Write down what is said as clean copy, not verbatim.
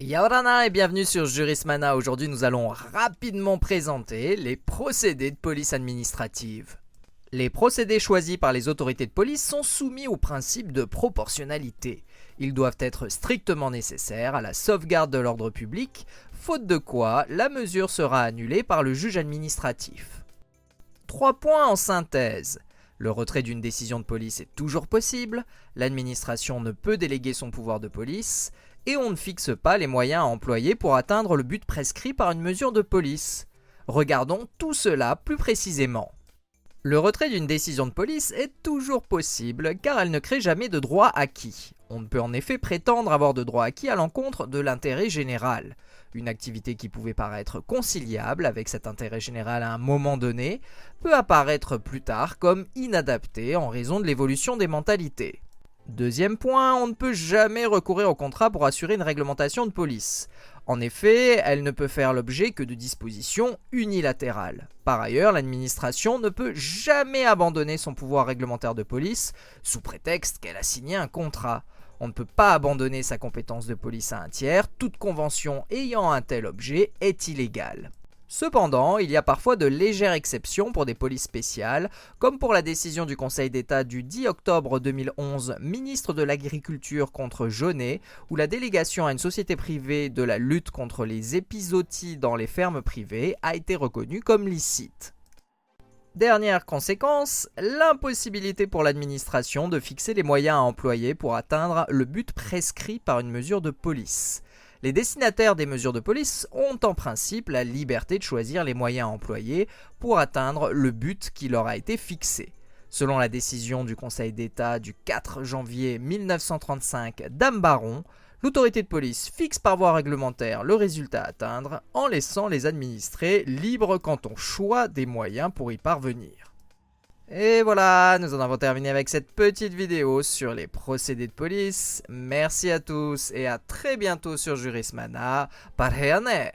Yaorana et bienvenue sur Jurismana. Aujourd'hui, nous allons rapidement présenter les procédés de police administrative. Les procédés choisis par les autorités de police sont soumis au principe de proportionnalité. Ils doivent être strictement nécessaires à la sauvegarde de l'ordre public, faute de quoi la mesure sera annulée par le juge administratif. 3 points en synthèse. Le retrait d'une décision de police est toujours possible, l'administration ne peut déléguer son pouvoir de police, et on ne fixe pas les moyens à employer pour atteindre le but prescrit par une mesure de police. Regardons tout cela plus précisément. Le retrait d'une décision de police est toujours possible car elle ne crée jamais de droit acquis. On ne peut en effet prétendre avoir de droit acquis à l'encontre de l'intérêt général. Une activité qui pouvait paraître conciliable avec cet intérêt général à un moment donné peut apparaître plus tard comme inadaptée en raison de l'évolution des mentalités. Deuxième point, on ne peut jamais recourir au contrat pour assurer une réglementation de police. En effet, elle ne peut faire l'objet que de dispositions unilatérales. Par ailleurs, l'administration ne peut jamais abandonner son pouvoir réglementaire de police sous prétexte qu'elle a signé un contrat. On ne peut pas abandonner sa compétence de police à un tiers, toute convention ayant un tel objet est illégale. Cependant, il y a parfois de légères exceptions pour des polices spéciales, comme pour la décision du Conseil d'État du 10 octobre 2011, ministre de l'Agriculture contre Jaunet, où la délégation à une société privée de la lutte contre les épizooties dans les fermes privées a été reconnue comme licite. Dernière conséquence, l'impossibilité pour l'administration de fixer les moyens à employer pour atteindre le but prescrit par une mesure de police. Les destinataires des mesures de police ont en principe la liberté de choisir les moyens à employer pour atteindre le but qui leur a été fixé. Selon la décision du Conseil d'État du 4 janvier 1935 Dame Baron, l'autorité de police fixe par voie réglementaire le résultat à atteindre en laissant les administrés libres quant au choix des moyens pour y parvenir. Et voilà, nous en avons terminé avec cette petite vidéo sur les procédés de police. Merci à tous et à très bientôt sur Jurismana. Parhayane!